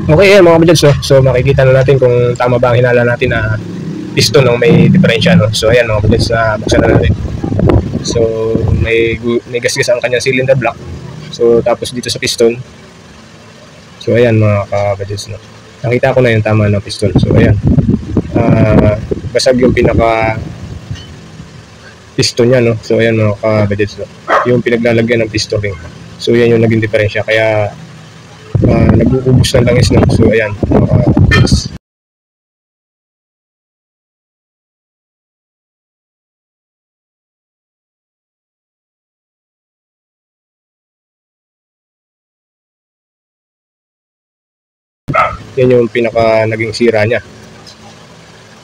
Okay, yan mga kabadyans, no? So makikita na natin kung tama ba ang hinala natin na piston, no? May diferensya, no? So ayan mga kabadyans, na buksan na natin. So may gasgas ang kanyang cylinder block. So tapos dito sa piston, so ayan mga kabadyans, no? Nakita ko na yung tama ng piston. So ayan, basag yung pinaka piston niya, no? So ayan mga kabadyans, no? Yung pinaglalagyan ng piston ring. So yan yung naging diferensya, kaya nag-uubos ng langis, no? So ayan mga kabadyans. Yan yung pinaka naging sira niya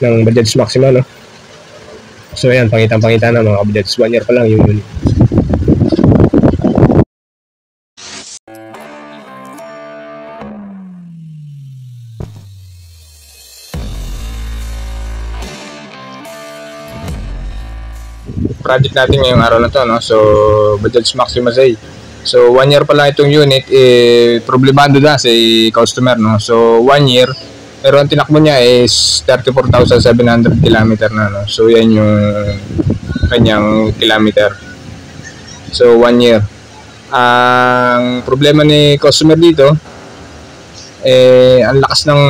ng Bajaj Maxima, no? So ayan, pangitan-pangitan na mga kabadyans. 1 year pa lang yung unit. Project natin ngayong araw na to, no? So Bajaj Maxima Zay. So 1 year pa lang itong unit, problemado na si customer, no? So 1 year, pero ang tinakbo niya is 34,700 kilometer na, no? So yan yung kanyang kilometer. So 1 year. Ang problema ni customer dito, ang lakas ng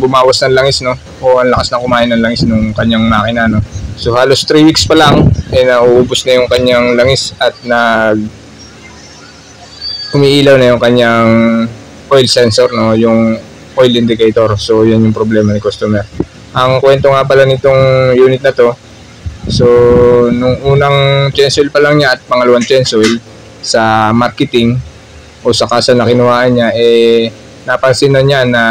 bumawas ng langis, no? O ang lakas ng kumain ng langis ng kanyang makina, no? So halos 3 weeks pa lang, nauubos na yung kanyang langis at umiilaw na yung kanyang oil sensor, no, yung oil indicator. So yan yung problema ni customer. Ang kwento nga pala nitong unit na to, so nung unang change oil pa lang niya at pangalawang change oil sa marketing o sa kasa na kinuhaan niya, napansin na niya na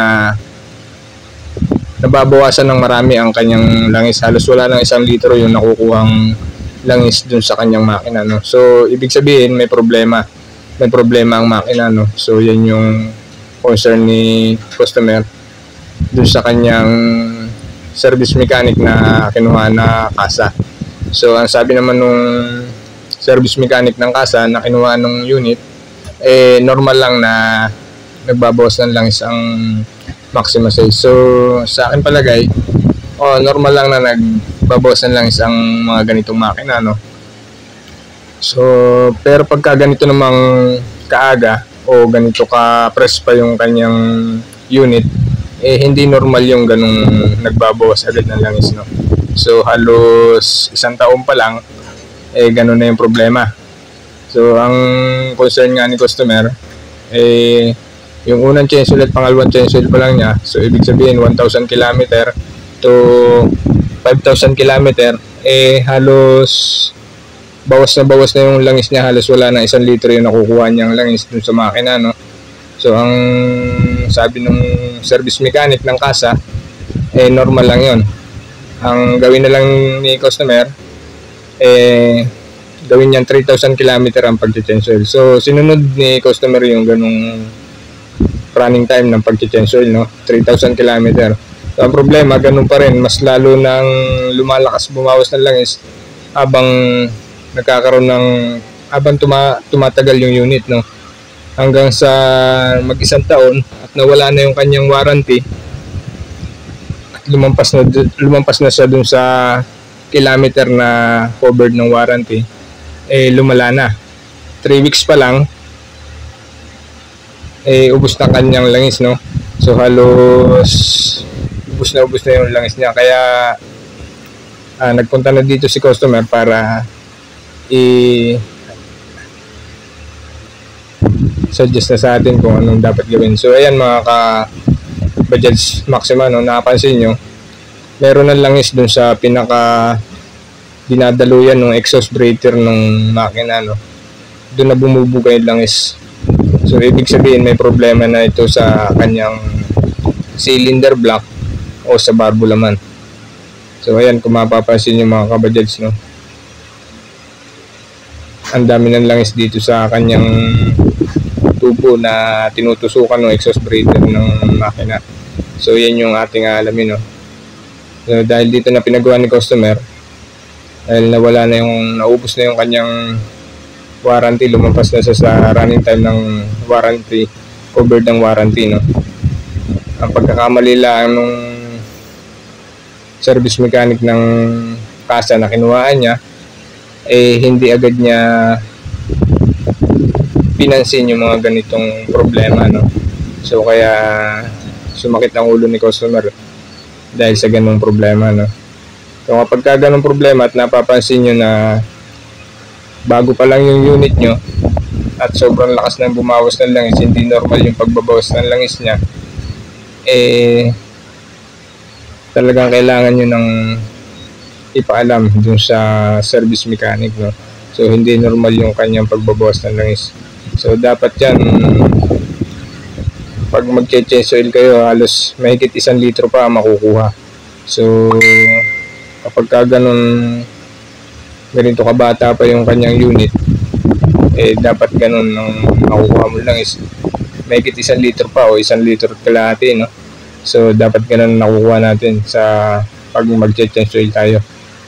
nababawasan ng marami ang kanyang langis. Halos wala ng 1 litro yung nakukuhang langis dun sa kanyang makina, no. So ibig sabihin may problema ang makina, no. So yan yung concern ni customer dun sa kanyang service mechanic na kinuha na kasa. So ang sabi naman nung service mechanic ng kasa na kinuha ng unit, normal lang na nagbabawas ng langis ang Maxima size. So sa akin palagay, normal lang na nagbabawas ng langis ang mga ganitong makina, no. So pero pagka ganito namang kaaga o ganito ka press pa yung kanyang unit, hindi normal yung ganung nagbabawas agad ng langis, no. So halos 1 taon pa lang, ganun na yung problema. So ang concern nga ni customer, yung unang change oil at pangalawang change oil pa lang niya. So ibig sabihin 1,000 km to 5,000 km, halos bawas na yung langis niya. Halos wala na 1 litro yung nakukuha niyang langis dun sa makina, no. So ang sabi ng service mechanic ng kasa, normal lang yon. Ang gawin na lang ni customer, gawin niyan 3,000 km ang pag-change oil. So sinunod ni customer yung ganung running time ng pag-change oil, no, 3,000 km. So ang problema, ganun pa rin, mas lalo nang lumalakas, bumawas ng langis habang tumatagal yung unit, no, hanggang sa mag-1 taon at nawala na yung kanyang warranty at lumampas na siya dun sa kilometer na covered ng warranty, lumala na. 3 weeks pa lang, ubos na kanyang langis, no. So halos ubos na yung langis niya, kaya nagpunta na dito si customer para suggest na sa atin kung anong dapat gawin. So ayan mga Bajaj Maxima, no, napansin nyo meron ng langis dun sa pinaka dinadaluyan ng exhaust breather ng makina, no. Doon na bumubuga yung langis. So ibig sabihin may problema na ito sa kanyang cylinder block o sa barbulaman. So ayan, kung mapapansin nyo mga kabajaj, no, ang dami ng langis dito sa kanyang tubo na tinutusukan ng exhaust breather ng makina. So yan yung ating alamin, no. So, dahil dito na pinagawa ni customer, dahil naubos na yung kanyang warranty, lumampas na siya sa running time ng warranty, covered ng warranty, no. Ang pagkakamali lang nung service mechanic ng kasa na kinuhaan niya, hindi agad niya pinansin yung mga ganitong problema, no? So kaya sumakit ang ulo ni customer dahil sa ganung problema, no? So kapag ka ganung problema at napapansin nyo na bago pa lang yung unit nyo at sobrang lakas ng bumawas ng langis, hindi normal yung pagbabawas ng langis niya, talagang kailangan nyo ng ipaalam dun sa service mechanic, no? So hindi normal yung kanyang pagbabawas ng langis. So dapat yan, pag mag-change oil kayo, halos mahigit 1 litro pa makukuha. So kapag ka ganito kabata pa yung kanyang unit, dapat ganun ang makukuha mo langis, mahigit 1 litro pa o 1 litro at kalahati, no? So dapat ganun nakukuha natin sa pag mag-change oil tayo.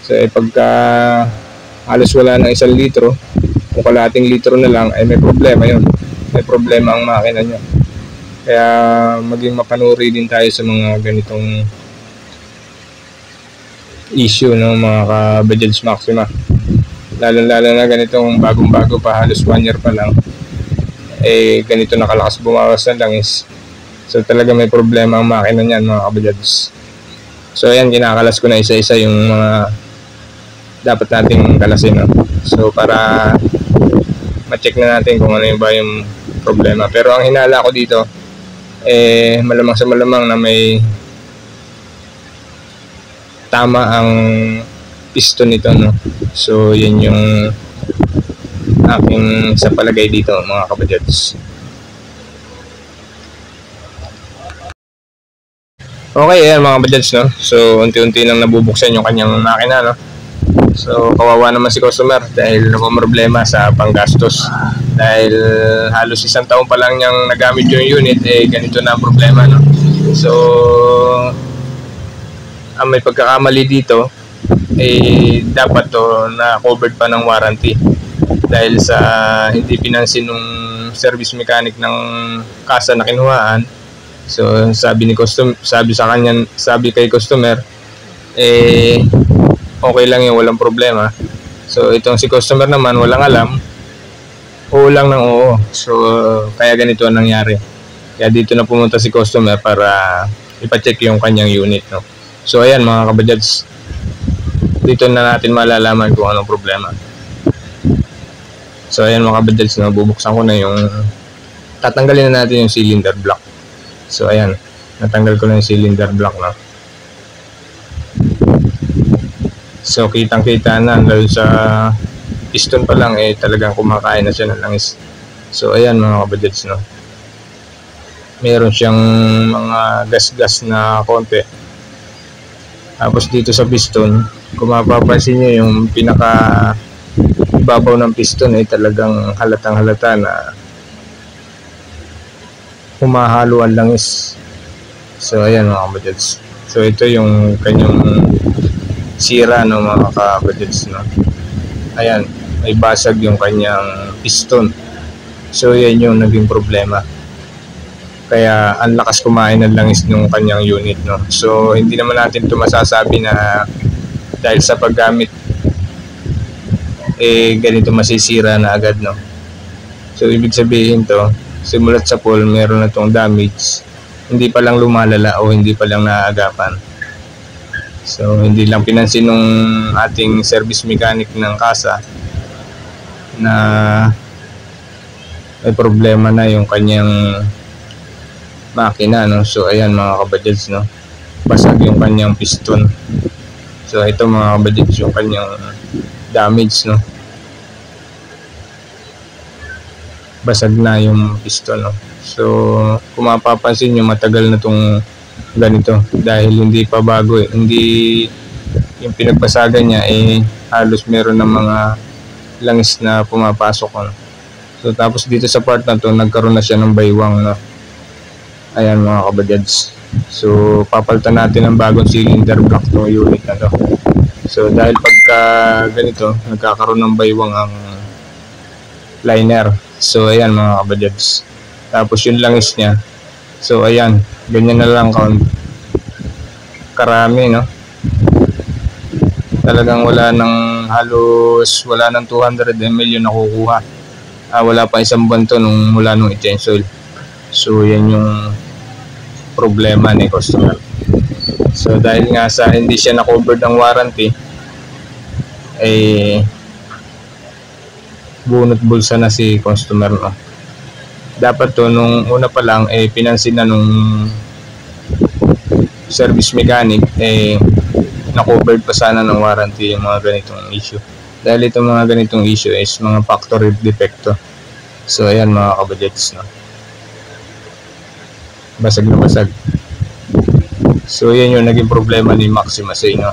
So pagka halos wala ng 1 litro o kalahating litro na lang, may problema yun. May problema ang makina nyo. Kaya maging mapanuri din tayo sa mga ganitong issue, no, mga ka-Bajaj Maxima. Lalo na ganitong bagong-bago pa, halos 1 year pa lang, ganito nakalakas bumawas ng langis. So talaga may problema ang makina niyan, mga ka-Bajaj. So ayan, kinakalas ko na isa-isa yung mga dapat nating kalasin, no? So para ma-check na natin kung ano yung ba yung problema. Pero ang hinala ko dito, malamang sa malamang na may tama ang piston nito, no? So yun yung aking sa palagay dito, mga ka-Bajaj. Okay, ayan mga Bajaj, no? So unti-unti nang nabubuksan yung kanyang makina, no? So kawawa naman si customer dahil problema sa panggastos. Dahil halos 1 taon pa lang niyang nagamit yung unit, ganito na ang problema, no? So ang may pagkakamali dito, dapat to na covered pa ng warranty. Dahil sa hindi pinansin nung service mechanic ng kasa na kinuhaan. So sabi kay customer, okay lang yun, walang problema. So itong si customer naman walang alam, oo lang ng oo. So kaya ganito ang nangyari. Kaya dito na pumunta si customer para ipacheck yung kanyang unit, no? So ayan mga ka-Bajaj, dito na natin malalaman kung anong problema. So ayan mga ka-Bajaj, no, bubuksan ko na yung, tatanggalin na natin yung cylinder block. So ayan, natanggal ko na yung cylinder block, no? So kitang-kita na, dahil sa piston pa lang talagang kumakain na siya ng langis. So ayan mga ka-Bajaj, no, meron siyang mga gas-gas na konti. Tapos dito sa piston, kung mapapansin nyo yung pinaka ibabaw ng piston, talagang halatang halata na humahalo ang langis. So ayan mga ka-Bajaj. So ito yung kanyang sira, no, mga ka-Bajaj, no? Ayan, may basag yung kanyang piston. So yan yung naging problema. Kaya ang lakas kumain ng langis ng kanyang unit, no? So hindi naman natin ito masasabi na dahil sa paggamit ganito masisira na agad, no? So ibig sabihin to, simulat sa pool meron na itong damage, hindi pa lang lumalala o hindi pa lang naaagapan. So hindi lang pinansin nung ating service mechanic ng kasa na may problema na yung kanyang makina, no? So ayan mga ka-Bajaj, no, basag yung kanyang piston. So ito mga ka-Bajaj yung kanyang damage, no, basag na yung piston, no? So kung mapapansin nyo, matagal na tong ganito dahil hindi pa bago, hindi yung pinagbasagan niya halos meron ng mga langis na pumapasok, no? So tapos dito sa part na to nagkaroon na siya ng baywang, no? Ayan mga ka-Bajaj. So papalitan natin ng bagong cylinder block ng unit na to. So dahil pagka ganito nagkakaroon ng baywang ang liner. So ayan mga ka-Bajaj. Tapos yung langis niya So ayan, ganyan na lang karami, no? Talagang wala nang 200 ml yung nakukuha. Wala pa isang buwan to mula nung i-change oil. So yan yung problema ni customer. So dahil nga sa hindi siya na-covered ng warranty, bunot bulsa na si customer, no? Dapat to nung una pa lang pinansin na nung service mechanic, na-covered pa sana ng warranty yung mga ganitong issue. Dahil itong mga ganitong issue is mga factory defecto. So ayan mga kabudgets, no? Basag na basag. So yan yung naging problema ni Maxima sa inyo.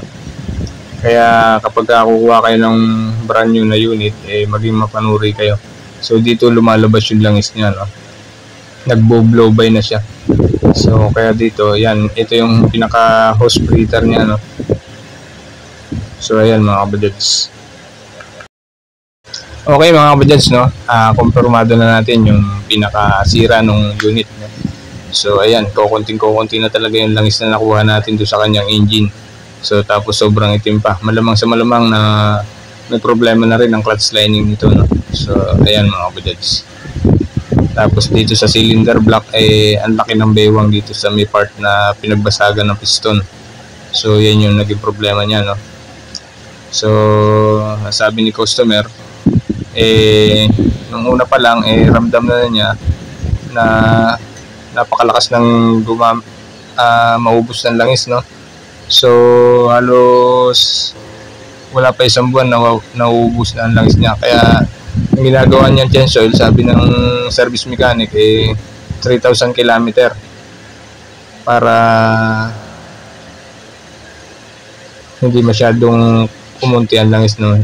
Kaya kapag kukuha kayo ng brand new na unit, maging mapanuri kayo. So dito lumalabas yung langis niya, no? Nagbo-blow by na siya. So kaya dito, yan, ito yung pinaka hose breather niya, no? So ayan mga kabudgets. Okay mga kabudgets, no? Kumpirmado na natin yung pinakasira ng unit, no? So ayan, kukunting-kukunti na talaga yung langis na nakuha natin doon sa kanyang engine. So tapos sobrang itim pa. Malamang sa malamang na may problema na rin ang clutch lining nito, no? So ayan mga kabudgets. Tapos dito sa cylinder block ang laki ng bewang dito sa may part na pinagbasagan ng piston. So yan yung naging problema niya, no? So sabi ni customer, nung una pa lang ramdam na niya na napakalakas ng maubos ng langis, no? So halos wala pa isang buwan na nauubos na ang langis niya. Kaya ang ginagawa niyang change oil, sabi ng service mechanic, 3,000 km para hindi masyadong kumunti ang langis, no?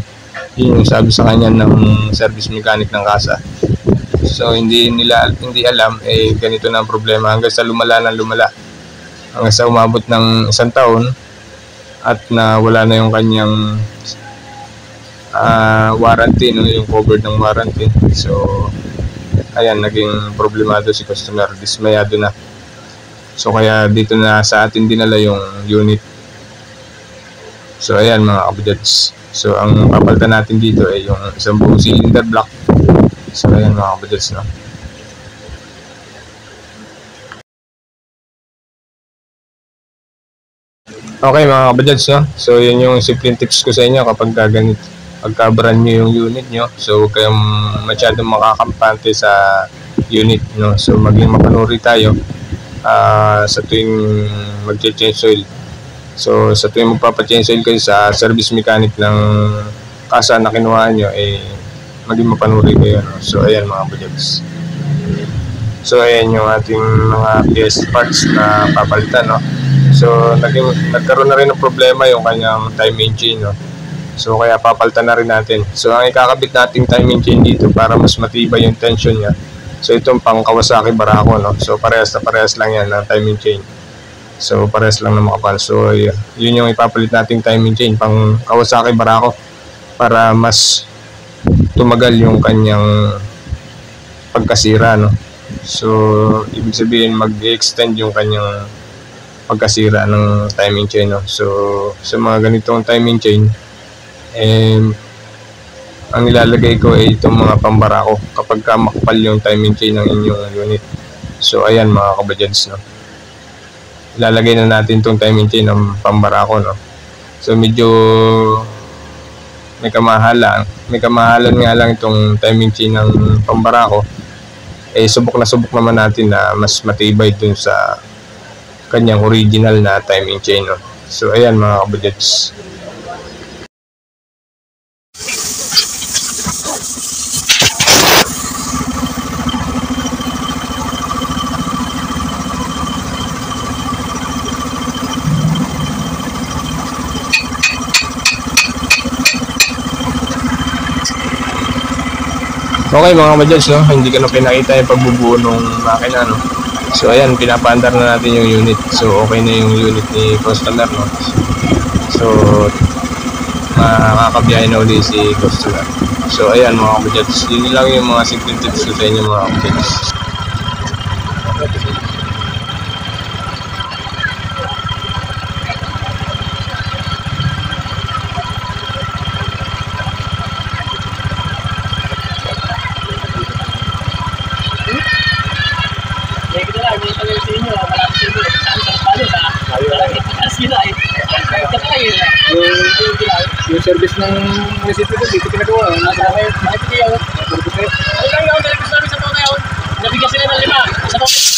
Yun yung sabi sa kanya ng service mechanic ng kasa. So hindi alam ganito na ang problema hanggang sa lumala hanggang sa umabot ng 1 taon at wala na yung kanyang warranty, no? Yung covered ng warranty. So ayan, naging problemado si customer, dismayado na. So kaya dito na sa atin dinala yung unit. So ayan mga kabudgets. So ang papalitan natin dito yung isang buong cylinder block. So ayan mga kabudgets, no? Okay mga kabudgets, no? So yun yung simple tips ko sa inyo kapag pagka-brand new yung unit nyo. So huwag kayong masyadong makakampante sa unit, no? So maging mapanuri tayo sa tuwing mag-change oil. So sa tuwing magpapa-change oil kayo sa service mechanic ng kasa na kinuha nyo, maging mapanuri kayo, no? So ayan mga kabudgets. So ayan yung ating mga PS parts na papalitan, no? So nagkaroon na rin ng problema yung kanyang timing chain, no? So kaya papalitan na rin natin. So ang ikakabit nating timing chain dito para mas matibay yung tension niya. So itong pang Kawasaki Barako, no? So parehas lang yan ng timing chain. So parehas lang na makapal. So yun yung ipapalit nating timing chain pang Kawasaki Barako para mas tumagal yung kanyang pagkasira, no? So ibig sabihin mag-extend yung kanyang pagkasira ng timing chain, no? So sa mga ganitong timing chain, ang ilalagay ko itong mga pambarako kapag makapal yung timing chain ng inyong unit. So ayan mga kabudgets, no? Ilalagay na natin itong timing chain ng pambarako, no? So medyo may kamahalan nga lang itong timing chain ng pambarako. Subok naman natin na mas matibay dun sa kanyang original na timing chain, no? So ayan mga kabudgets. Okay mga kabudgets, no? Hindi ko na pinakita yung pagbubuo ng makina, no? So ayan, pinapaandar na natin yung unit. So okay na yung unit ni customer, no? So makakabiyahe na ulit si customer. So ayan mga kabudgets, yun lang yung mga simple tips ko sa inyo mga kabudgets. Yung service ng munisipyo ko, dito pinagawa. Nasa kayo, makikita yun. Ano lang yung talagang namin sa taon na yun? Nabigyan sila ng 5. Sa taon